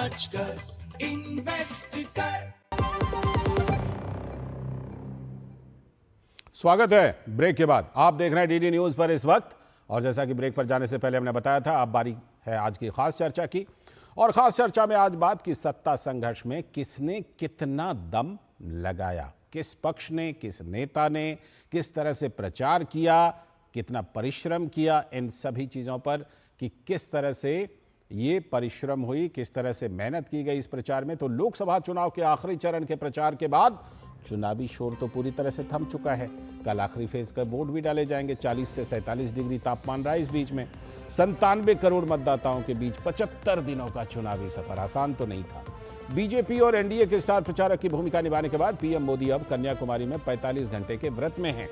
समझ कर इन्वेस्ट कर। स्वागत है ब्रेक के बाद। आप देख रहे हैं डीडी न्यूज पर इस वक्त, और जैसा कि ब्रेक पर जाने से पहले हमने बताया था, अब बारी है आज की खास चर्चा की। और खास चर्चा में आज बात की सत्ता संघर्ष में किसने कितना दम लगाया, किस पक्ष ने, किस नेता ने किस तरह से प्रचार किया, कितना परिश्रम किया, इन सभी चीजों पर कि किस तरह से ये परिश्रम हुई, किस तरह से मेहनत की गई इस प्रचार में। तो लोकसभा चुनाव के आखिरी चरण के प्रचार के बाद चुनावी शोर तो पूरी तरह से थम चुका है। कल आखिरी फेज का वोट भी डाले जाएंगे। 40 से 47 डिग्री तापमान रहा इस बीच में। 97 करोड़ मतदाताओं के बीच 75 दिनों का चुनावी सफर आसान तो नहीं था। बीजेपी और एनडीए के स्टार प्रचारक की भूमिका निभाने के बाद पीएम मोदी अब कन्याकुमारी में 45 घंटे के व्रत में हैं।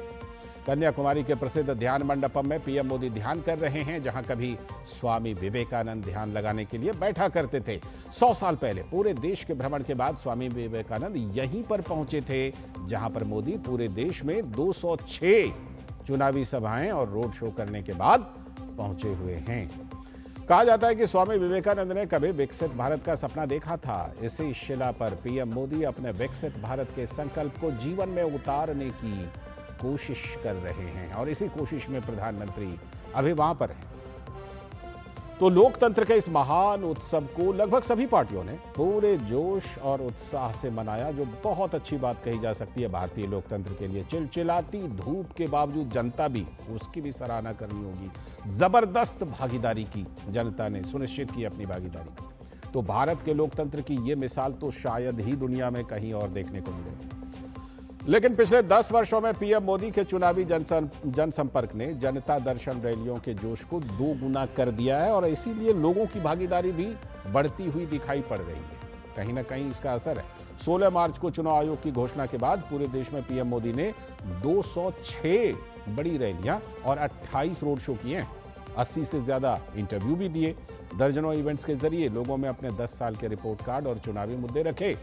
कन्याकुमारी के प्रसिद्ध ध्यान मंडपम में पीएम मोदी ध्यान कर रहे हैं, जहां कभी स्वामी विवेकानंद ध्यान लगाने के लिए बैठा करते थे। 100 साल पहले पूरे देश के भ्रमण के बाद स्वामी विवेकानंद यहीं पर पहुंचे थे, जहां पर मोदी पूरे देश में 206 चुनावी सभाएं और रोड शो करने के बाद पहुंचे हुए हैं। कहा जाता है कि स्वामी विवेकानंद ने कभी विकसित भारत का सपना देखा था। इसी शिला पर पीएम मोदी अपने विकसित भारत के संकल्प को जीवन में उतारने की कोशिश कर रहे हैं, और इसी कोशिश में प्रधानमंत्री अभी वहां पर हैं। तो लोकतंत्र के इस महान उत्सव को लगभग सभी पार्टियों ने पूरे जोश और उत्साह से मनाया, जो बहुत अच्छी बात कही जा सकती है भारतीय लोकतंत्र के लिए। चिलचिलाती धूप के बावजूद जनता भी, उसकी भी सराहना करनी होगी, जबरदस्त भागीदारी की जनता ने, सुनिश्चित की अपनी भागीदारी। तो भारत के लोकतंत्र की ये मिसाल तो शायद ही दुनिया में कहीं और देखने को मिले। लेकिन पिछले 10 वर्षों में पीएम मोदी के चुनावी जनसंपर्क ने जनता दर्शन रैलियों के जोश को 2 गुना कर दिया है, और इसीलिए लोगों की भागीदारी भी बढ़ती हुई दिखाई पड़ रही है। कहीं ना कहीं इसका असर है। 16 मार्च को चुनाव आयोग की घोषणा के बाद पूरे देश में पीएम मोदी ने 206 बड़ी रैलियां और 28 रोड शो किए हैं। 80 से ज्यादा इंटरव्यू भी दिए। दर्जनों इवेंट्स के जरिए लोगों में अपने 10 साल के रिपोर्ट कार्ड और चुनावी मुद्दे रखे।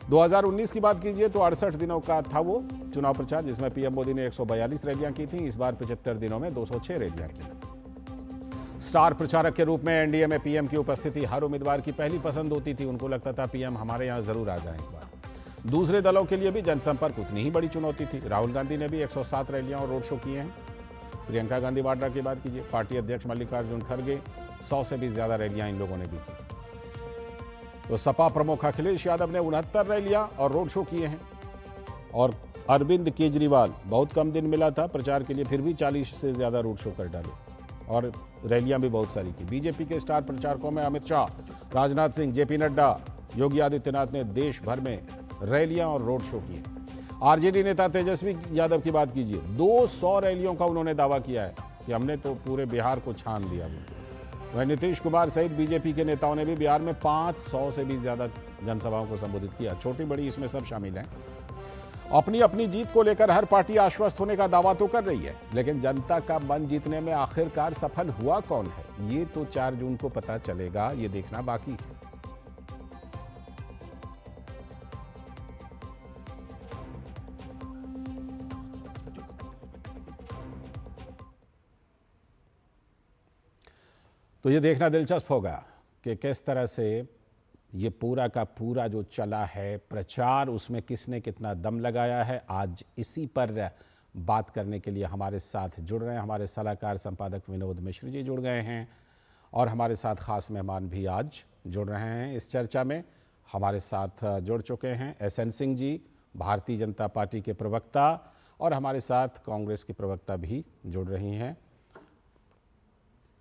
2019 की बात कीजिए तो 68 दिनों का था वो चुनाव प्रचार, जिसमें पीएम मोदी ने 142 रैलियां की थी। इस बार 75 दिनों में 206 रैलियां की। स्टार प्रचारक के रूप में एनडीए में पीएम की उपस्थिति हर उम्मीदवार की पहली पसंद होती थी। उनको लगता था पीएम हमारे यहां जरूर आ जाएं एक बार। दूसरे दलों के लिए भी जनसंपर्क उतनी ही बड़ी चुनौती थी। राहुल गांधी ने भी 107 रैलियां और रोड शो किए हैं। प्रियंका गांधी वाड्रा की बात कीजिए, पार्टी अध्यक्ष मल्लिकार्जुन खड़गे, 100 से भी ज्यादा रैलियां इन लोगों ने भी की। तो सपा प्रमुख अखिलेश यादव ने 69 रैलियां और रोड शो किए हैं। और अरविंद केजरीवाल, बहुत कम दिन मिला था प्रचार के लिए, फिर भी 40 से ज्यादा रोड शो कर डाले और रैलियां भी बहुत सारी की। बीजेपी के स्टार प्रचारकों में अमित शाह, राजनाथ सिंह, जेपी नड्डा, योगी आदित्यनाथ ने देश भर में रैलियां और रोड शो किए। आरजेडी नेता तेजस्वी यादव की बात कीजिए, 200 रैलियों का उन्होंने दावा किया है कि हमने तो पूरे बिहार को छान लिया। वहीं नीतीश कुमार सहित बीजेपी के नेताओं ने भी बिहार में 500 से भी ज्यादा जनसभाओं को संबोधित किया। छोटी बड़ी इसमें सब शामिल हैं। अपनी अपनी जीत को लेकर हर पार्टी आश्वस्त होने का दावा तो कर रही है, लेकिन जनता का मन जीतने में आखिरकार सफल हुआ कौन है, ये तो 4 जून को पता चलेगा। ये देखना बाकी है। तो ये देखना दिलचस्प होगा कि किस तरह से ये पूरा का पूरा जो चला है प्रचार, उसमें किसने कितना दम लगाया है। आज इसी पर बात करने के लिए हमारे साथ जुड़ रहे हैं हमारे सलाहकार संपादक विनोद मिश्र जी जुड़ गए हैं, और हमारे साथ खास मेहमान भी आज जुड़ रहे हैं इस चर्चा में। हमारे साथ जुड़ चुके हैं एसएन सिंह जी, भारतीय जनता पार्टी के प्रवक्ता, और हमारे साथ कांग्रेस की प्रवक्ता भी जुड़ रही हैं।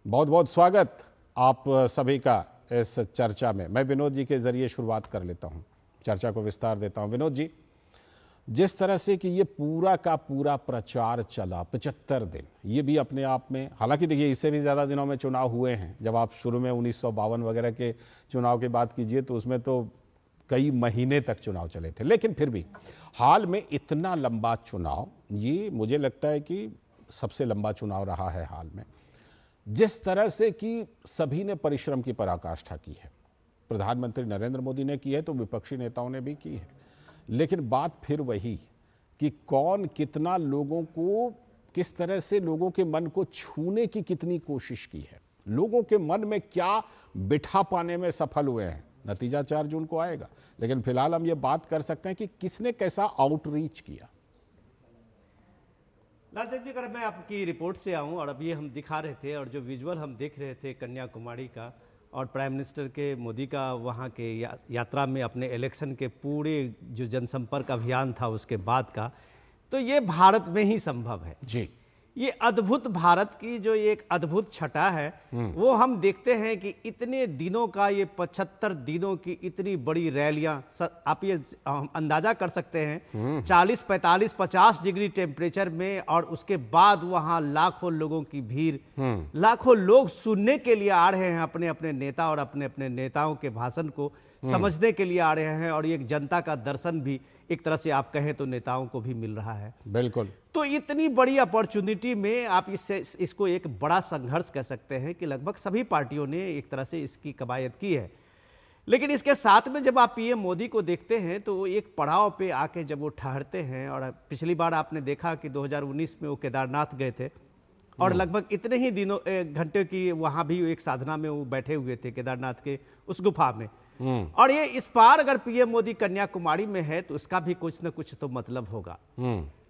बहुत बहुत स्वागत आप सभी का इस चर्चा में। मैं विनोद जी के जरिए शुरुआत कर लेता हूं, चर्चा को विस्तार देता हूं। विनोद जी, जिस तरह से कि ये पूरा का पूरा प्रचार चला 75 दिन, ये भी अपने आप में, हालांकि देखिए इससे भी ज़्यादा दिनों में चुनाव हुए हैं। जब आप शुरू में 1952 वगैरह के चुनाव की बात कीजिए तो उसमें तो कई महीने तक चुनाव चले थे, लेकिन फिर भी हाल में इतना लंबा चुनाव, ये मुझे लगता है कि सबसे लंबा चुनाव रहा है हाल में। जिस तरह से कि सभी ने परिश्रम की पराकाष्ठा की है, प्रधानमंत्री नरेंद्र मोदी ने की है तो विपक्षी नेताओं ने भी की है, लेकिन बात फिर वही कि कौन कितना लोगों को, किस तरह से लोगों के मन को छूने की कितनी कोशिश की है, लोगों के मन में क्या बिठा पाने में सफल हुए हैं, नतीजा 4 जून को आएगा। लेकिन फिलहाल हम ये बात कर सकते हैं कि किसने कैसा आउटरीच किया। लालचंद जी, अगर मैं आपकी रिपोर्ट से आऊं और अभी हम दिखा रहे थे और जो विजुअल हम देख रहे थे कन्याकुमारी का और प्राइम मिनिस्टर के मोदी का वहां के यात्रा में अपने इलेक्शन के पूरे जो जनसंपर्क अभियान था उसके बाद का, तो ये भारत में ही संभव है जी। ये अद्भुत भारत की जो एक अद्भुत छटा है वो हम देखते हैं कि इतने दिनों का ये 75 दिनों की इतनी बड़ी रैलियां, आप ये अंदाजा कर सकते हैं 40, 45, 50 डिग्री टेम्परेचर में, और उसके बाद वहां लाखों लोगों की भीड़, लाखों लोग सुनने के लिए आ रहे हैं अपने अपने नेता और अपने अपने नेताओं के भाषण को समझने के लिए आ रहे हैं, और ये एक जनता का दर्शन भी एक तरह से आप कहें तो नेताओं को भी मिल रहा है। बिल्कुल। तो इतनी बड़ी अपॉर्चुनिटी में आप इसको एक बड़ा संघर्ष कह सकते हैं कि लगभग सभी पार्टियों ने एक तरह से इसकी कवायद की है। लेकिन इसके साथ में जब आप पीएम मोदी को देखते हैं तो वो एक पड़ाव पे आके जब वो ठहरते हैं, और पिछली बार आपने देखा कि 2019 में वो केदारनाथ गए थे और लगभग इतने ही दिनों घंटे की वहाँ भी एक साधना में वो बैठे हुए थे केदारनाथ के उस गुफा में। और ये इस बार अगर पीएम मोदी कन्याकुमारी में है तो उसका भी कुछ न कुछ तो मतलब होगा।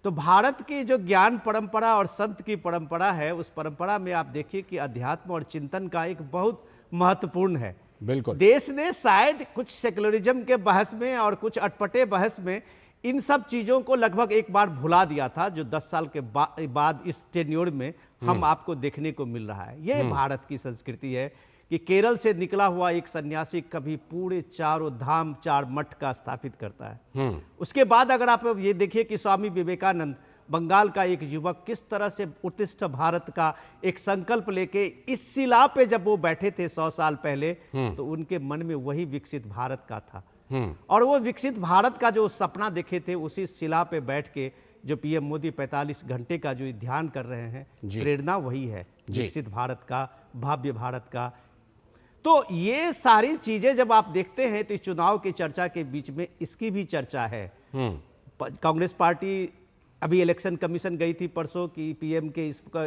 तो भारत की जो ज्ञान परंपरा और संत की परंपरा है, उस परंपरा में आप देखिए कि अध्यात्म और चिंतन का एक बहुत महत्वपूर्ण है। बिल्कुल। देश ने शायद कुछ सेकुलरिज्म के बहस में और कुछ अटपटे बहस में इन सब चीजों को लगभग एक बार भुला दिया था, जो 10 साल के बाद इस टेन्योर में हम आपको देखने को मिल रहा है। यह भारत की संस्कृति है कि केरल से निकला हुआ एक सन्यासी कभी पूरे चारों धाम 4 मठ का स्थापित करता है। उसके बाद अगर आप ये देखिए कि स्वामी विवेकानंद, बंगाल का एक युवक, किस तरह से उत्कृष्ट भारत का एक संकल्प लेके इस शिला पे जब वो बैठे थे 100 साल पहले, तो उनके मन में वही विकसित भारत का था। और वो विकसित भारत का जो सपना देखे थे, उसी शिला पे बैठ के जो पीएम मोदी 45 घंटे का जो ध्यान कर रहे हैं, प्रेरणा वही है विकसित भारत का, भव्य भारत का। तो ये सारी चीजें जब आप देखते हैं तो इस चुनाव की चर्चा के बीच में इसकी भी चर्चा है। कांग्रेस पार्टी अभी इलेक्शन कमीशन गई थी परसों की पीएम के इसका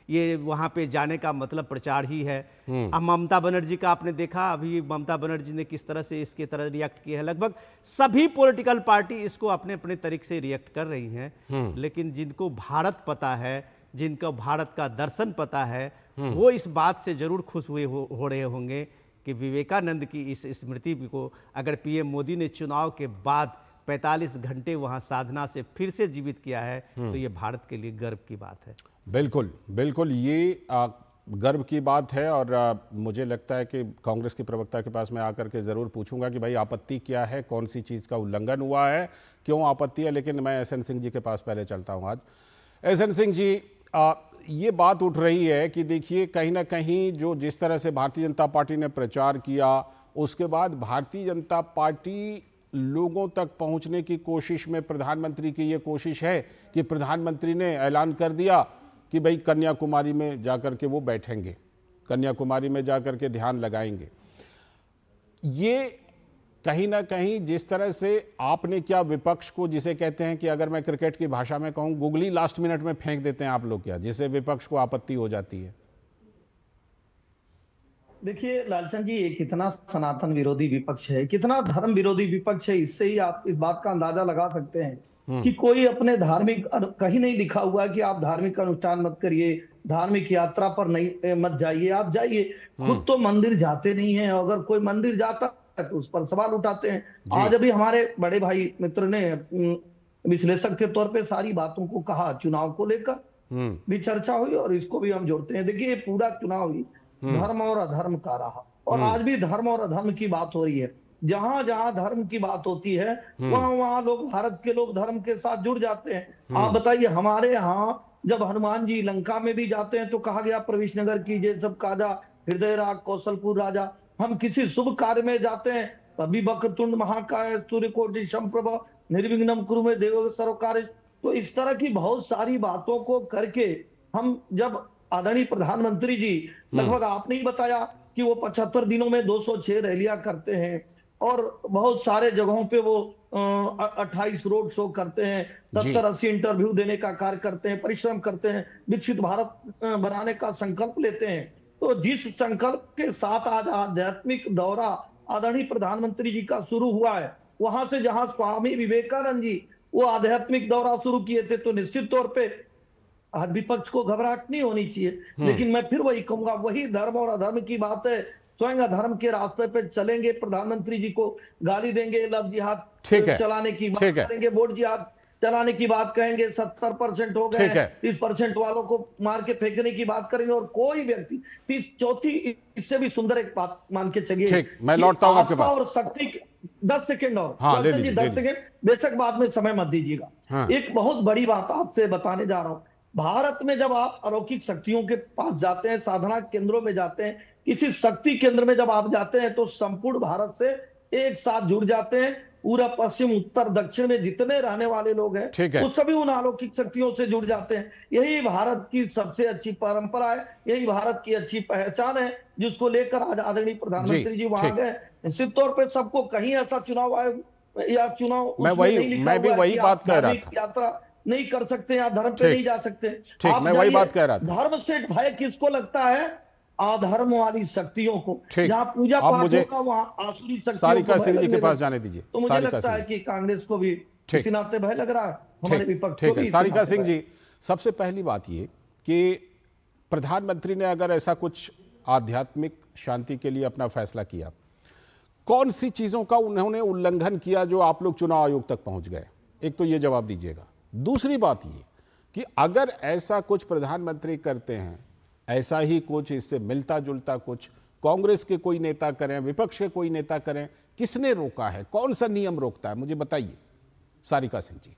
ये वहां पे जाने का मतलब प्रचार ही है। अब ममता बनर्जी का आपने देखा, अभी ममता बनर्जी ने किस तरह से इसके तरह रिएक्ट किया है। लगभग सभी पॉलिटिकल पार्टी इसको अपने अपने तरीके से रिएक्ट कर रही हैं। लेकिन जिनको भारत पता है, जिनको भारत का दर्शन पता है, वो इस बात से जरूर खुश हुए हो रहे होंगे कि विवेकानंद की इस स्मृति को अगर पीएम मोदी ने चुनाव के बाद 45 घंटे वहां साधना से फिर से जीवित किया है, तो ये भारत के लिए गर्व की बात है। बिल्कुल बिल्कुल, ये गर्व की बात है। और मुझे लगता है कि कांग्रेस के प्रवक्ता के पास मैं आकर के ज़रूर पूछूंगा कि भाई आपत्ति क्या है, कौन सी चीज़ का उल्लंघन हुआ है, क्यों आपत्ति है। लेकिन मैं एसएन सिंह जी के पास पहले चलता हूँ। आज एसएन सिंह जी, ये बात उठ रही है कि देखिए कहीं ना कहीं जो जिस तरह से भारतीय जनता पार्टी ने प्रचार किया, उसके बाद भारतीय जनता पार्टी लोगों तक पहुंचने की कोशिश में, प्रधानमंत्री की ये कोशिश है कि प्रधानमंत्री ने ऐलान कर दिया कि भाई कन्याकुमारी में जाकर के वो बैठेंगे, कन्याकुमारी में जाकर के ध्यान लगाएंगे। ये कहीं ना कहीं जिस तरह से आपने क्या विपक्ष को, जिसे कहते हैं कि अगर मैं क्रिकेट की भाषा में कहूं, गुगली लास्ट मिनट में फेंक देते हैं आप लोग, क्या जिससे विपक्ष को आपत्ति हो जाती है? देखिए लालचंद जी, ये कितना सनातन विरोधी विपक्ष है, कितना धर्म विरोधी विपक्ष है, इससे ही आप इस बात का अंदाजा लगा सकते हैं कि कोई अपने धार्मिक, कहीं नहीं लिखा हुआ कि आप धार्मिक अनुष्ठान मत करिए, धार्मिक यात्रा पर नहीं मत जाइए। आप जाइए, खुद तो मंदिर जाते नहीं है, अगर कोई मंदिर जाता तो उस पर सवाल उठाते हैं। आज अभी हमारे बड़े भाई मित्र ने विश्लेषक के तौर पे सारी बातों को कहा, चुनाव को लेकर भी चर्चा हुई और इसको भी हम जोड़ते हैं। देखिए पूरा चुनाव ही धर्म और अधर्म का रहा, और आज भी धर्म और अधर्म की बात हो रही है। जहां जहां धर्म की बात होती है वहां वहां लोग, भारत के लोग धर्म के साथ जुड़ जाते हैं। आप बताइए, हमारे यहाँ जब हनुमान जी लंका में भी जाते हैं तो कहा गया प्रवेश नगर कीजिए सब काजा, हृदय राग कौशलपुर राजा। हम किसी शुभ कार्य में जाते हैं तभी वक्रतुंड महाकाय सूर्यकोटि समप्रभ निर्विघ्नं कुरु मे देव सर्व कार्य। तो इस तरह की बहुत सारी बातों को करके हम जब आदरणीय प्रधानमंत्री जी, लगभग आपने ही बताया कि वो 75 दिनों में 206 रैलियां करते हैं और बहुत सारे जगहों पे वो 28 रोड शो करते हैं, 70-80 इंटरव्यू देने का कार्य करते हैं, परिश्रम करते हैं, विकसित भारत बनाने का संकल्प लेते हैं। तो जिस संकल्प के साथ आज आध्यात्मिक दौरा आदरणीय प्रधानमंत्री जी का शुरू हुआ है, वहां से जहां स्वामी विवेकानंद जी वो आध्यात्मिक दौरा शुरू किए थे, तो निश्चित तौर पे आज विपक्ष को घबराहट नहीं होनी चाहिए। लेकिन मैं फिर वही कहूंगा, वही धर्म और अधर्म की बात है। स्वयं अधर्म के रास्ते पे चलेंगे, प्रधानमंत्री जी को गाली देंगे, लव जिहाद चलाने की बात करेंगे, वोट जिहाद चलाने की बात कहेंगे, 70% हो गए, 30% वालों को मार के फेंकने की बात करेंगे, और कोई व्यक्ति 30 इससे भी सुंदर एक बात मान के चलिए, मैं लौटता हूं आपके पास और शक्ति 10 सेकंड और जी 10 सेकंड, बेशक बाद में समय मत दीजिएगा। एक बहुत बड़ी बात आपसे बताने जा रहा हूं। भारत में जब आप अलौकिक शक्तियों के पास जाते हैं, साधना केंद्रों में जाते हैं, किसी शक्ति केंद्र में जब आप जाते हैं, तो संपूर्ण भारत से एक साथ जुड़ जाते हैं। पूरा पश्चिम उत्तर दक्षिण में जितने रहने वाले लोग हैं वो सभी उन अलौकिक शक्तियों से जुड़ जाते हैं। यही भारत की सबसे अच्छी परंपरा है, यही भारत की अच्छी पहचान है, जिसको लेकर आज आदरणीय प्रधानमंत्री जी वहां गए। निश्चित तौर पर सबको कहीं ऐसा चुनाव आयोग या चुनाव मैं भी वही बात कह रहा था, यात्रा नहीं कर सकते, आप धर्म पे नहीं जा सकते। मैं वही बात कह रहा था, धर्म से भय किसको लगता है? अधर्म वाली शक्तियों को। जहाँ पूजा पाठ होगा वहाँ आसुरी शक्तियों सारिका सिंह जी के पास जाने दीजिए। तो मुझे लगता है कि कांग्रेस को भी किसी नाते भय लग रहा है, हमारे विपक्ष को भी। सारिका सिंह जी, सबसे पहली बात ये कि प्रधानमंत्री ने अगर ऐसा कुछ आध्यात्मिक शांति के लिए अपना फैसला किया, कौन सी चीजों का उन्होंने उल्लंघन किया जो आप लोग चुनाव आयोग तक पहुंच गए? एक तो ये जवाब दीजिएगा। दूसरी बात ये कि अगर ऐसा कुछ प्रधानमंत्री करते हैं, ऐसा ही कुछ इससे मिलता जुलता कुछ कांग्रेस के कोई नेता करें, विपक्ष के कोई नेता करें, किसने रोका है? कौन सा नियम रोकता है? मुझे बताइए सारिका सिंह जी।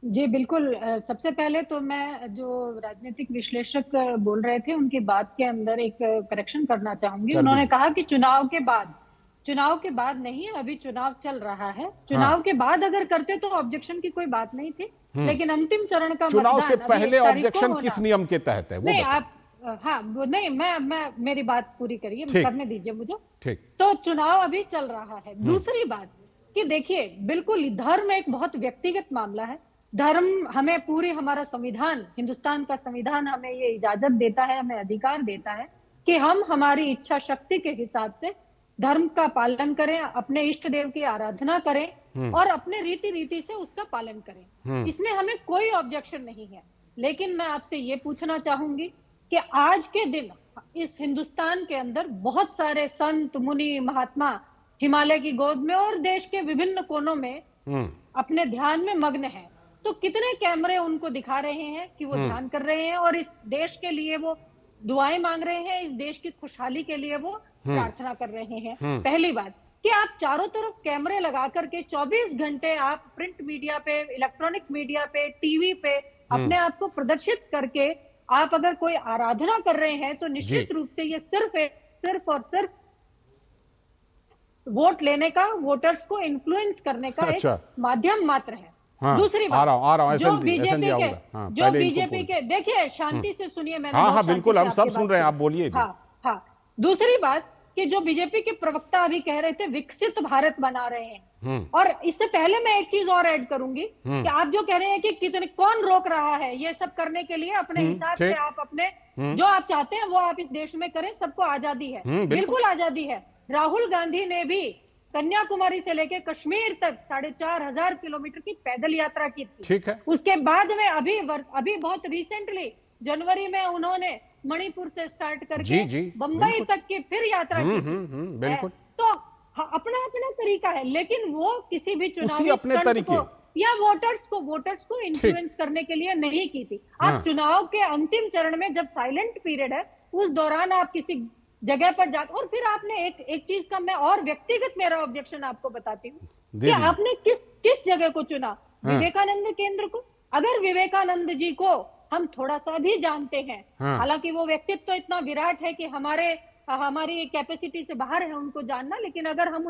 जी बिल्कुल। सबसे पहले तो मैं जो राजनीतिक विश्लेषक बोल रहे थे उनकी बात के अंदर एक करेक्शन करना चाहूंगी। उन्होंने कहा कि चुनाव के बाद नहीं, अभी चुनाव चल रहा है। चुनाव के बाद अगर करते तो ऑब्जेक्शन की कोई बात नहीं थी, लेकिन अंतिम चरण का चुनाव से पहले ऑब्जेक्शन किस नियम के तहत है? नहीं आप नहीं, मैं मेरी बात पूरी करिए, करने दीजिए मुझे। ठीक। तो चुनाव अभी चल रहा है। दूसरी बात कि देखिए, बिल्कुल धर्म एक बहुत व्यक्तिगत मामला है। धर्म हमें पूरी, हमारा संविधान, हिंदुस्तान का संविधान हमें ये इजाजत देता है, हमें अधिकार देता है कि हम हमारी इच्छा शक्ति के हिसाब से धर्म का पालन करें, अपने इष्ट देव की आराधना करें और अपने रीति से उसका पालन करें। इसमें हमें कोई ऑब्जेक्शन नहीं है। लेकिन मैं आपसे ये पूछना चाहूंगी कि आज के दिन इस हिंदुस्तान के अंदर बहुत सारे संत, मुनि, महात्मा हिमालय की गोद में और देश के विभिन्न कोनों में अपने ध्यान में मग्न हैं। तो कितने कैमरे उनको दिखा रहे हैं कि वो ध्यान कर रहे हैं और इस देश के लिए वो दुआएं मांग रहे हैं, इस देश की खुशहाली के लिए वो प्रार्थना कर रहे हैं। पहली बात कि आप चारों तरफ कैमरे लगा करके 24 घंटे आप प्रिंट मीडिया पे, इलेक्ट्रॉनिक मीडिया पे, टीवी पे अपने आप को प्रदर्शित करके आप अगर कोई आराधना कर रहे हैं, तो निश्चित रूप से ये सिर्फ और सिर्फ वोट लेने का, वोटर्स को इन्फ्लुएंस करने का एक माध्यम मात्र है। दूसरी बात, जो बीजेपी के देखिए, शांति से सुनिए, मैंने बिल्कुल हम सब सुन रहे हैं, आप बोलिए। दूसरी बात कि जो बीजेपी के प्रवक्ता अभी कह रहे थे विकसित भारत बना रहे हैं, और इससे पहले मैं एक चीज और ऐड करूंगी कि आप जो कह रहे हैं कि कितने, कौन रोक रहा है ये सब करने के लिए? अपने हिसाब से आप अपने जो आप चाहते हैं वो आप इस देश में करें, सबको आजादी है, बिल्कुल आजादी है। राहुल गांधी ने भी कन्याकुमारी से लेकर कश्मीर तक 4,500 किलोमीटर की पैदल यात्रा की थी। ठीक है। उसके बाद में अभी बहुत रिसेंटली जनवरी में उन्होंने मणिपुर से स्टार्ट करके बंबई तक की फिर यात्रा की। बिल्कुल। तो अपना अपना तरीका है, लेकिन वो किसी भी चुनावी अपने तरीके या वोटर्स को इन्फ्लुएंस करने के लिए नहीं की थी। आप चुनाव के अंतिम चरण में जब साइलेंट पीरियड है, उस दौरान आप किसी जगह पर जाते, और फिर आपने एक चीज का मैं और व्यक्तिगत मेरा ऑब्जेक्शन आपको बताती हूँ कि आपने किस जगह को चुना? विवेकानंद केंद्र को। अगर विवेकानंद जी को हम थोड़ा सा भी जानते हैं, हालांकि वो व्यक्तित्व तो इतना विराट है कि हमारी कैपेसिटी से बाहर है उनको जानना, लेकिन अगर हम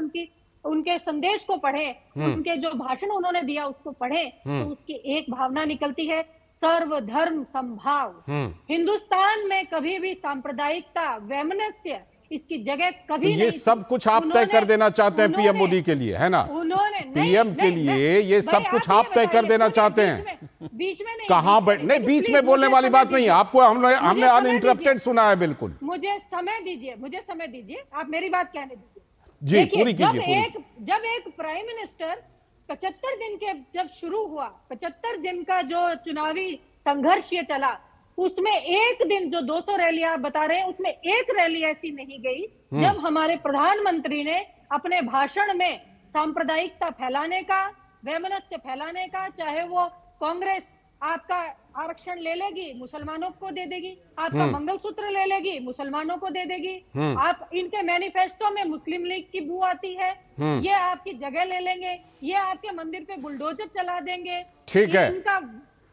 उनके संदेश को पढ़ें, उनके जो भाषण उन्होंने दिया उसको पढ़ें, तो उसकी एक भावना निकलती है, सर्वधर्म संभाव। हिंदुस्तान में कभी भी सांप्रदायिकता, वैमनस्य इसकी जगह कभी नहीं। ये सब कुछ आप तय कर देना चाहते हैं पीएम मोदी के लिए, है ना? उन्होंने पीएम के लिए ये सब कुछ आप तय कर देना चाहते हैं। बीच में नहीं, कहां नहीं, बीच में बोलने वाली बात नहीं है। आपको हमने अनइंटरप्टेड सुना है। बिल्कुल, मुझे समय दीजिए, आप मेरी बात कहने दीजिए। जी, देखिए, पूरी कीजिए, जब एक प्राइम मिनिस्टर 75 दिन के जब शुरू हुआ, 75 दिन का जो चुनावी संघर्ष ये चला, उसमें एक दिन जो 200 रैली आप बता रहे हैं, उसमें एक रैली ऐसी नहीं गई जब हमारे प्रधानमंत्री ने अपने भाषण में सांप्रदायिकता फैलाने का, वैमनस्य फैलाने का, चाहे वो कांग्रेस आपका आरक्षण ले लेगी, मुसलमानों को दे देगी, आपका मंगलसूत्र ले लेगी, मुसलमानों को दे देगी, आप इनके मैनिफेस्टो में मुस्लिम लीग की बू आती है, ये आपकी जगह ले लेंगे, ये आपके मंदिर पे बुलडोजर चला देंगे। ठीक है, इनका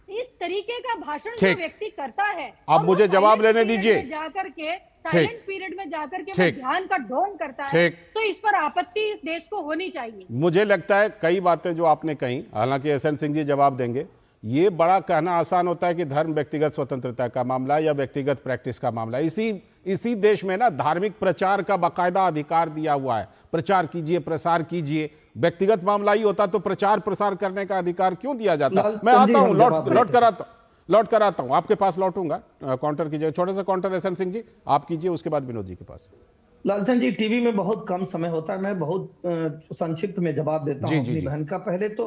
इस तरीके का भाषण जो व्यक्ति करता है, अब मुझे जवाब लेने दीजिए, जाकर के साइलेंट पीरियड में जाकर के वो ध्यान का ढोंग करता है, तो इस पर आपत्ति इस देश को होनी चाहिए। मुझे लगता है कई बातें जो आपने कही, हालांकि एसएन सिंह जी जवाब देंगे, ये बड़ा कहना आसान होता है कि धर्म व्यक्तिगत स्वतंत्रता का मामला या व्यक्तिगत प्रैक्टिस का मामला। इसी देश में ना धार्मिक प्रचार का बाकायदा अधिकार दिया हुआ है, प्रचार कीजिए, प्रसार कीजिए। व्यक्तिगत मामला ही होता तो प्रचार प्रसार करने का अधिकार क्यों दिया जाता? मैं आता हूं, लौट कर आता हूं, आपके पास लौटूंगा। काउंटर कीजिए, छोटा सा काउंटर एसएन सिंह जी आप कीजिए, उसके बाद विनोद जी के पास। लालचंद जी, टीवी में बहुत कम समय होता है, मैं बहुत संक्षिप्त में जवाब देता हूं अपनी बहन का। पहले तो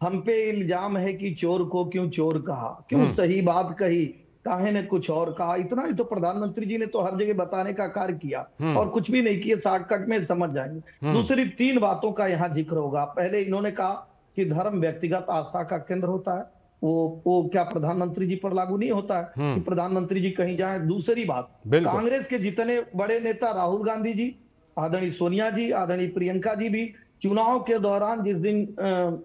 हम पे इल्जाम है कि चोर को क्यों चोर कहा, क्यों सही बात कही, काहे ने कुछ और कहा। इतना ही तो प्रधानमंत्री जी ने तो हर जगह बताने का कार्य किया और कुछ भी नहीं किया, शॉर्टकट में समझ जाएंगे। दूसरी 3 बातों का यहाँ जिक्र होगा। पहले इन्होंने कहा कि धर्म व्यक्तिगत आस्था का केंद्र होता है, वो क्या प्रधानमंत्री जी पर लागू नहीं होता है कि प्रधानमंत्री जी कहीं जाए। दूसरी बात, कांग्रेस के जितने बड़े नेता, राहुल गांधी जी, आदरणीय सोनिया जी, आदरणीय प्रियंका जी भी चुनाव के दौरान जिस दिन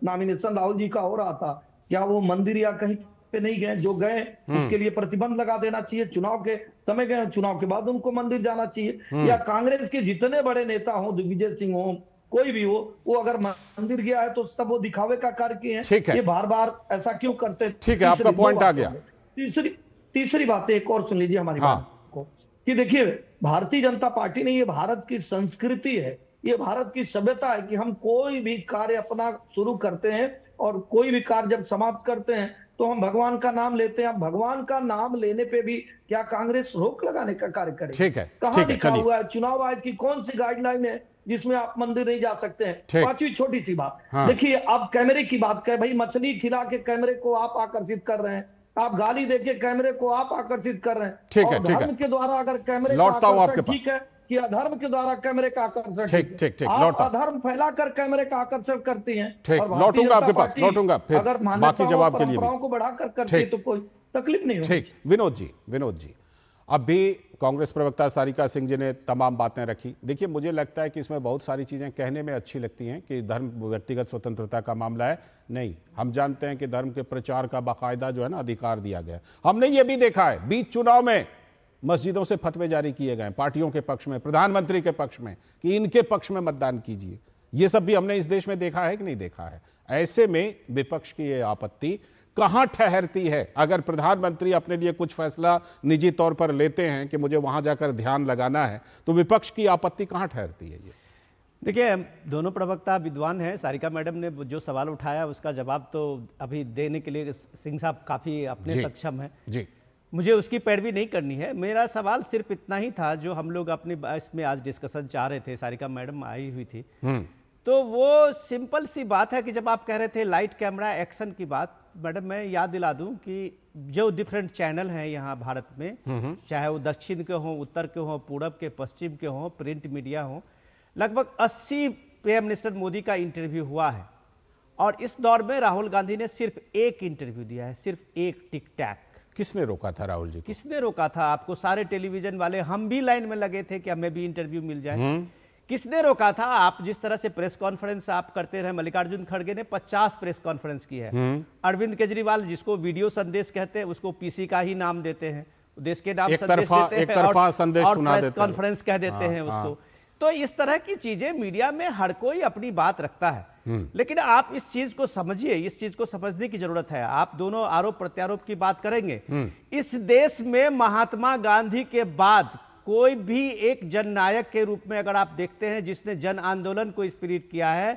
नॉमिनेशन राहुल जी का हो रहा था, क्या वो मंदिर या कहीं पे नहीं गए? जो गए उसके लिए प्रतिबंध लगा देना चाहिए। चुनाव के समय गए, चुनाव के बाद उनको मंदिर जाना चाहिए। या कांग्रेस के जितने बड़े नेता हो, दिग्विजय सिंह हो, कोई भी हो, वो अगर मंदिर गया है तो सब वो दिखावे का कार्य किए हैं। ये बार बार ऐसा क्यों करते? ठीक है, आपका पॉइंट आ गया। तीसरी बात एक और सुन लीजिए हमारी बात को, कि देखिए भारतीय जनता पार्टी नहीं, ये भारत की संस्कृति है, ये भारत की सभ्यता है कि हम कोई भी कार्य अपना शुरू करते हैं और कोई भी कार्य जब समाप्त करते हैं तो हम भगवान का नाम लेते हैं। अब भगवान का नाम लेने पे भी क्या कांग्रेस रोक लगाने का कार्य करे? ठीक है, कहां लिखा हुआ है? चुनाव आयोग की कौन सी गाइडलाइन है जिसमें आप मंदिर नहीं जा सकते हैं? 5वीं छोटी सी बात, देखिए आप कैमरे की बात करें, भाई मछली खिला के कैमरे को आप आकर्षित कर रहे हैं, आप गाली देके कैमरे को आप आकर्षित कर रहे हैं। ठीक है, धर्म के द्वारा अगर कैमरे लौटता हूं आपके पास, ठीक है, कि अधर्म के द्वारा कैमरे का आकर्षण, ठीक, आप अधर्म फैलाकर कैमरे का आकर्षण करती हैं। ठीक, लौटूंगा आपके पास, लौटूंगा फिर अगर बाकी जवाब के लिए परंपराओं को बढ़ाकर करती है तो कोई तकलीफ नहीं होगी। ठीक, विनोद जी अब भी कांग्रेस प्रवक्ता सारिका सिंह जी ने तमाम बातें रखी। देखिए, मुझे लगता है कि इसमें बहुत सारी चीजें कहने में अच्छी लगती हैं कि धर्म व्यक्तिगत स्वतंत्रता का मामला है। नहीं, हम जानते हैं कि धर्म के प्रचार का बाकायदा जो है ना अधिकार दिया गया। हमने ये भी देखा है बीच चुनाव में मस्जिदों से फतवे जारी किए गए पार्टियों के पक्ष में, प्रधानमंत्री के पक्ष में, कि इनके पक्ष में मतदान कीजिए। ये सब भी हमने इस देश में देखा है कि नहीं देखा है? ऐसे में विपक्ष की ये आपत्ति कहां ठहरती है? अगर प्रधानमंत्री अपने लिए कुछ फैसला निजी तौर पर लेते हैं कि मुझे वहां जाकर ध्यान लगाना है, तो विपक्ष की आपत्ति कहां ठहरती है? ये देखिए, दोनों प्रवक्ता विद्वान हैं। सारिका मैडम ने जो सवाल उठाया उसका जवाब तो अभी देने के लिए सिंह साहब काफी अपने सक्षम हैं जी। मुझे उसकी पैरवी नहीं करनी है। मेरा सवाल सिर्फ इतना ही था जो हम लोग अपनी इसमें आज डिस्कशन चाह रहे थे, सारिका मैडम आई हुई थी, तो वो सिंपल सी बात है कि जब आप कह रहे थे लाइट कैमरा एक्शन की बात, मैडम मैं याद दिला दूं कि जो डिफरेंट चैनल हैं यहाँ भारत में, चाहे वो दक्षिण के हों, उत्तर के हों, पूरब के, पश्चिम के हों, प्रिंट मीडिया हों, लगभग 80 पीएम मिनिस्टर मोदी का इंटरव्यू हुआ है। और इस दौर में राहुल गांधी ने सिर्फ एक इंटरव्यू दिया है, सिर्फ एक टिक टैक। किसने रोका था राहुल जी? किसने रोका था आपको? सारे टेलीविजन वाले, हम भी लाइन में लगे थे कि हमें भी इंटरव्यू मिल जाए। किसने रोका था? आप जिस तरह से प्रेस कॉन्फ्रेंस आप करते रहे, मल्लिकार्जुन खड़गे ने 50 प्रेस कॉन्फ्रेंस की है। अरविंद केजरीवाल, जिसको वीडियो संदेश कहते हैं, उसको पीसी का ही नाम देते हैं, देश के नाम संदेश देते हैं और प्रेस कॉन्फ्रेंस कह देते हैं उसको। तो इस तरह की चीजें मीडिया में हर कोई अपनी बात रखता है, लेकिन आप इस चीज को समझिए, इस चीज को समझने की जरूरत है। आप दोनों आरोप प्रत्यारोप की बात करेंगे, इस देश में महात्मा गांधी के बाद कोई भी एक जननायक के रूप में अगर आप देखते हैं जिसने जन आंदोलन को स्पिरिट किया है,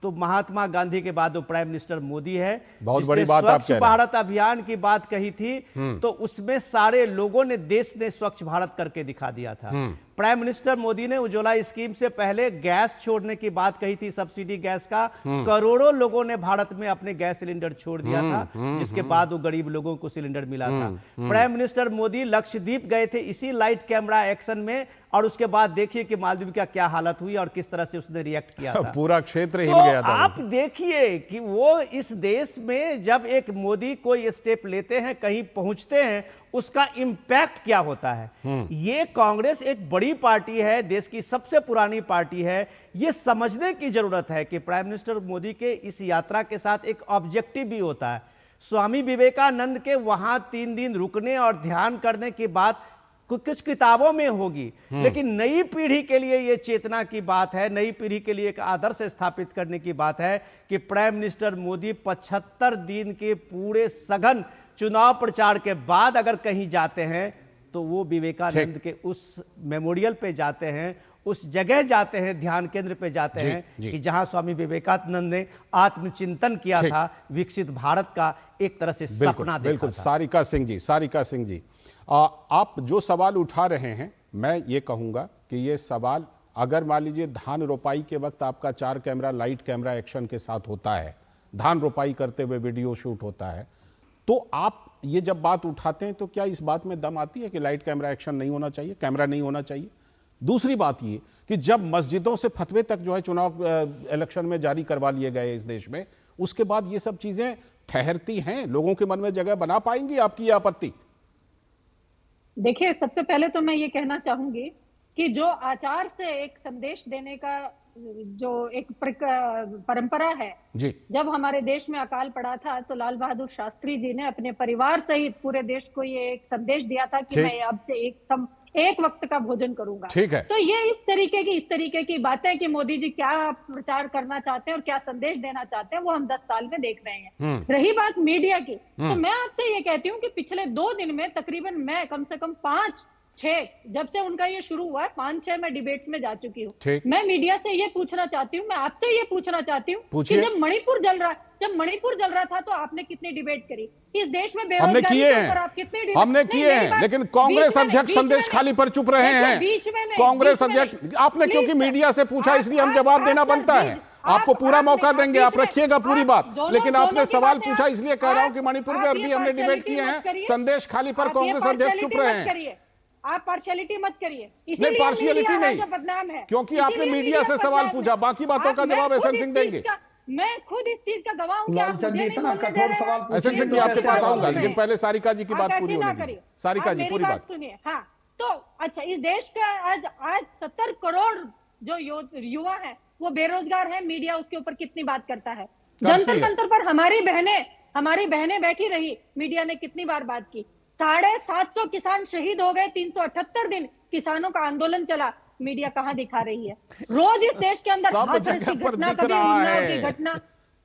तो महात्मा गांधी के बाद वो प्राइम मिनिस्टर मोदी है। बहुत बड़ी बात आप कह रहे हैं। स्वच्छ भारत अभियान की बात कही थी, तो उसमें सारे लोगों ने, देश ने स्वच्छ भारत करके दिखा दिया था। प्राइम मिनिस्टर मोदी ने उज्ज्वला स्कीम से पहले गैस छोड़ने की बात कही थी, सब्सिडी गैस का। करोड़ों लोगों ने भारत में अपने गैस सिलेंडर छोड़ दिया था, जिसके बाद वो गरीब लोगों को सिलेंडर मिला था। प्राइम मिनिस्टर मोदी लक्षद्वीप गए थे इसी लाइट कैमरा एक्शन में, और उसके बाद देखिए कि मालदीव का क्या हालत हुई और किस तरह से उसने रिएक्ट किया था। पूरा क्षेत्र हिल तो गया था। आप देखिए कि वो इस देश में जब एक मोदी कोई स्टेप लेते हैं, कहीं पहुंचते हैं, उसका इंपैक्ट क्या होता है। ये कांग्रेस एक बड़ी पार्टी है, देश की सबसे पुरानी पार्टी है। ये समझने की जरूरत है कि प्राइम मिनिस्टर मोदी के इस यात्रा के साथ एक ऑब्जेक्टिव भी होता है। स्वामी विवेकानंद के वहां 3 दिन रुकने और ध्यान करने की बात कुछ किताबों में होगी, लेकिन नई पीढ़ी के लिए यह चेतना की बात है, नई पीढ़ी के लिए एक आदर्श स्थापित करने की बात है कि प्राइम मिनिस्टर मोदी 75 दिन के पूरे सघन चुनाव प्रचार के बाद अगर कहीं जाते हैं तो वो विवेकानंद के उस मेमोरियल पे जाते हैं, उस जगह जाते हैं, ध्यान केंद्र पे जाते हैं कि जहां स्वामी विवेकानंद ने आत्मचिंतन किया था, विकसित भारत का एक तरह से सपना देखा था। सारिका सिंह जी, आप जो सवाल उठा रहे हैं, मैं ये कहूंगा कि ये सवाल अगर मान लीजिए धान रोपाई के वक्त आपका 4 कैमरा लाइट कैमरा एक्शन के साथ होता है, धान रोपाई करते हुए वीडियो शूट होता है, तो आप ये जब बात उठाते हैं तो क्या इस बात में दम आती है कि लाइट कैमरा एक्शन नहीं होना चाहिए, कैमरा नहीं होना चाहिए? दूसरी बात ये कि जब मस्जिदों से फतवे तक जो है चुनाव इलेक्शन में जारी करवा लिए गए इस देश में, उसके बाद ये सब चीजें ठहरती हैं, लोगों के मन में जगह बना पाएंगी? आपकी ये आपत्ति? देखिए, सबसे पहले तो मैं ये कहना चाहूंगी कि जो आचार से एक संदेश देने का जो एक परंपरा है जी, जब हमारे देश में अकाल पड़ा था तो लाल बहादुर शास्त्री जी ने अपने परिवार सहित पूरे देश को ये एक संदेश दिया था कि मैं अब से एक वक्त का भोजन करूंगा। ठीक है। तो ये इस तरीके की बातें कि मोदी जी क्या प्रचार करना चाहते हैं और क्या संदेश देना चाहते हैं, वो हम 10 साल में देख रहे हैं। रही बात मीडिया की, तो मैं आपसे ये कहती हूँ कि पिछले 2 दिन में तकरीबन मैं कम से कम 5-6 जब से उनका ये शुरू हुआ है, 5-6 मैं डिबेट्स में जा चुकी हूँ। मैं मीडिया से ये पूछना चाहती हूँ, मैं आपसे ये पूछना चाहती हूँ कि जब मणिपुर जल रहा था तो आपने कितनी डिबेट करी? इस देश में हमने किए हैं, लेकिन कांग्रेस अध्यक्ष संदेश खाली पर चुप रहे हैं। कांग्रेस अध्यक्ष, आपने क्योंकि मीडिया से पूछा इसलिए हम जवाब देना बनता है। आपको पूरा मौका देंगे, आप रखिएगा पूरी बात, लेकिन आपने सवाल पूछा इसलिए कह रहा हूं कि मणिपुर में भी हमने डिबेट किए हैं, संदेश खाली पर कांग्रेस अध्यक्ष चुप रहे हैं। आप पार्शियलिटी मत करिए, नहीं पार्शियलिटी नहीं, बदनाम है क्योंकि आपने मीडिया से सवाल पूछा, बाकी बातों का जवाब एसएन सिंह देंगे। मैं खुद इस चीज का गवाह हूं। लालचंद जी इतना कठोर सवाल एसएन सिंह जी आपके पास आऊंगा, लेकिन पहले सारिका जी की बात पूरी होने दीजिए। सारिका जी पूरी बात सुनिए। हाँ, तो अच्छा, इस देश का आज 70 करोड़ जो युवा है वो बेरोजगार है। मीडिया उसके ऊपर कितनी बात करता है? जंतर मंतर पर हमारी बहनें बैठी रही, मीडिया ने कितनी बार बात की? 750 किसान शहीद हो गए, 378 दिन किसानों का आंदोलन चला, मीडिया कहां दिखा रही है? रोज इस देश के अंदर हर तरह की घटना, कभी उन्नाव की घटना,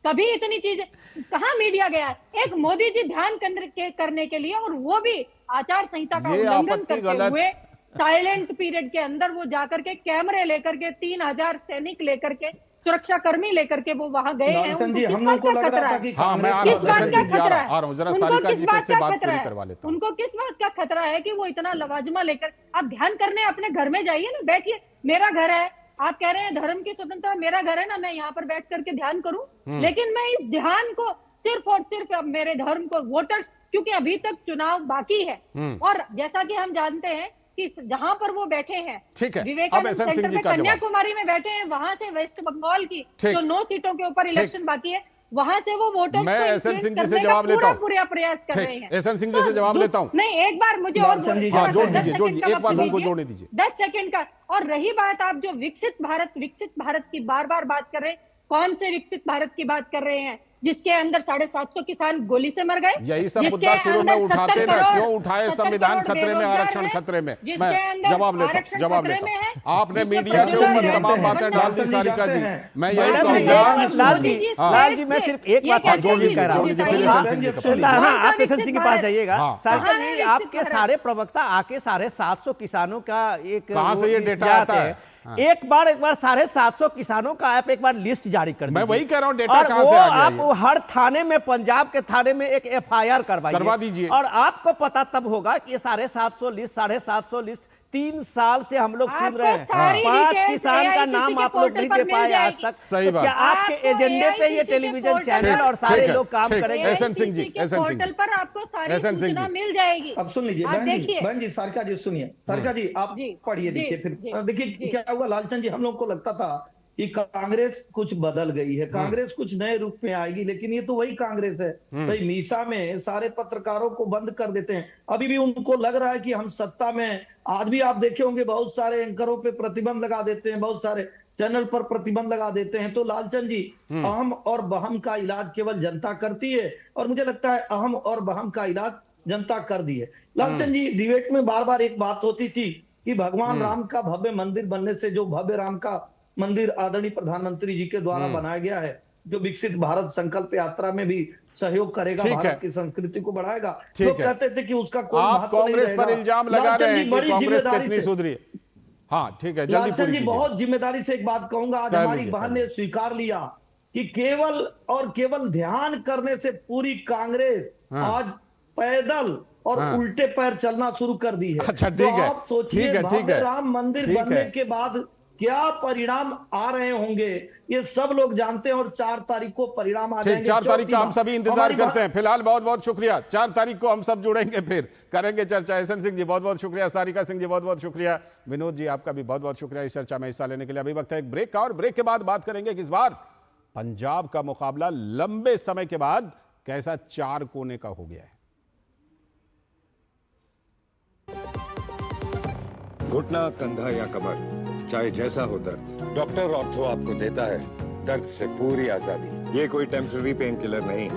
कभी इतनी चीजें, कहां मीडिया गया? एक मोदी जी ध्यान केंद्र करने के लिए, और वो भी आचार संहिता का उल्लंघन करते हुए साइलेंट पीरियड के अंदर वो जाकर के कैमरे लेकर के 3000 सैनिक लेकर के, सुरक्षा कर्मी लेकर के वो वहां गए हैं। हम लोग को लग रहा था कि किस बात का खतरा है? उनको किस बात का खतरा है कि वो इतना लवाजमा लेकर? आप ध्यान करने अपने घर में जाइए ना, बैठिए। मेरा घर है, आप कह रहे हैं धर्म की स्वतंत्रता, मेरा घर है ना, मैं यहाँ पर बैठ करके ध्यान करूं, लेकिन मैं इस ध्यान को सिर्फ और सिर्फ मेरे धर्म को, वोटर्स, क्योंकि अभी तक चुनाव बाकी है, और जैसा कि हम जानते हैं कि जहां पर वो बैठे हैं, ठीक है, विवेकानंद सेंटर में कन्याकुमारी में बैठे हैं, वहां से वेस्ट बंगाल की जो 9 सीटों के ऊपर इलेक्शन बाकी है, वहां से वो वोटर्स मैं एसएन सिंह जी से जवाब लेता हूं, पूरा प्रयास कर रहे हैं। एसएन सिंह जी से जवाब लेता हूं। नहीं, एक बार मुझे और जोड़ दीजिए, एक बार उनको जोड़ने दीजिए, 10 सेकंड का। और रही बात, आप जो विकसित भारत की बार बार बात कर रहे हैं, कौन से विकसित भारत की बात कर रहे हैं? जिसके अंदर 750 किसान गोली से मर गए। यही सब मुद्दा शुरू में उठाते ना, क्यों उठाए? संविधान खतरे में, आरक्षण खतरे में। मैं जवाब लेता हूं। आपने मीडिया के ऊपर तमाम बातें डाल दी सारिका जी, मैं यही कहूंगा। लाल जी मैं सिर्फ एक बात जोड़ लीजिए, आप एसएन सिंह के पास जाइएगा। सारिका जी, आपके सारे प्रवक्ता आके 750 किसानों का एक कहां से ये डेटा आता है? एक बार 750 किसानों का आप एक बार लिस्ट जारी कर दीजिए। मैं वही कह रहा हूं, डेटा कहां से आ गया? आप हर थाने में, पंजाब के थाने में एक एफआईआर करवा दीजिए, और आपको पता तब होगा कि ये 750 लिस्ट 3 साल से हम लोग सुन आपको रहे हैं, सारी 5 डिटेल्स किसान का AICC नाम के आप लोग पोर्टल नहीं पर दे मिल पाए आज जाएगी। तक। सही तो क्या बात। आपके आपको एजेंडे पे ये AICC के टेलीविजन पोर्टल चैनल पर- और सारे ठीक है, लोग काम ठीक है। करेंगे? एहसन सिंह जी, AICC के एहसन सिंह पोर्टल जी। पर आपको सारी एहसन सिंह सूचना जी। मिल जाएगी। अब सुन लीजिए आप देखिए। बहन जी सारिका जी सुनिए, सारिका जी आप जी, पढ़िए जी, देखिए जी, फिर देखिए जी। क्या हुआ लालचंद जी। हम लोग को लगता था कि कांग्रेस कुछ बदल गई है, कांग्रेस कुछ नए रूप में आएगी, लेकिन ये तो वही कांग्रेस है। भाई मीसा में सारे पत्रकारों को बंद कर देते हैं, अभी भी उनको लग रहा है कि हम सत्ता में। आज भी आप देखे होंगे बहुत सारे एंकरों पे प्रतिबंध लगा देते हैं, बहुत सारे चैनल पर प्रतिबंध लगा देते हैं। तो लालचंद जी, अहम और बहम का इलाज केवल जनता करती है, और मुझे लगता है अहम और बहम का इलाज जनता कर दी है। लालचंद जी, डिबेट में बार बार एक बात होती थी कि भगवान राम का भव्य मंदिर बनने से, जो भव्य राम का मंदिर आदरणीय प्रधानमंत्री जी के द्वारा बनाया गया है, जो विकसित भारत संकल्प यात्रा में भी सहयोग करेगा, ठीक है। भारत की संस्कृति को बढ़ाएगा, ठीक लोग है। कहते थे कि उसका कोई आप महत्व नहीं कांग्रेस पर रहेगा। इल्जाम लगा लालचंद रहे जी, हैं कि बड़ी कांग्रेस जिम्मेदारी कितनी से- सुधरी है। हाँ ठीक है, जल्दी लालचंद पूरी जी, कीजिए। बहुत जिम्मेदारी से एक बात कहूंगा। आज कह हमारी लीजिए, बहन कह ने स्वीकार लिया कि केवल और केवल ध्यान करने से पूरी कांग्रेस हाँ। आज पैदल और हाँ। उल्टे पैर चलना शुरू कर दी है। अच्छा, तो ठीक है, आप सोचिए, ठीक है, ठीक भव्य है, राम मंदिर ठीक बनने है। के बाद क्या परिणाम आ रहे होंगे, ये सब लोग जानते हैं, और 4 तारीख को परिणाम आ ठीक, जाएंगे। 4 तारीख का हम चौथी सभी इंतजार हमारी करते हैं। फिलहाल बहुत बहुत शुक्रिया। 4 तारीख को हम सब जुड़ेंगे, फिर करेंगे चर्चा। एहसन सिंह जी बहुत बहुत शुक्रिया, सारिका सिंह जी बहुत बहुत शुक्रिया, विनोद जी आपका भी बहुत बहुत शुक्रिया इस चर्चा में हिस्सा लेने के लिए। अभी वक्त है एक ब्रेक का, और ब्रेक के बाद बात करेंगे कि इस बार पंजाब का मुकाबला लंबे समय के बाद कैसा 4 कोने का हो गया है। घुटना, कंधा या कमर, चाहे जैसा हो दर्द, डॉक्टर ऑर्थो आपको देता है दर्द से पूरी आजादी। ये कोई टेम्पररी पेन किलर नहीं,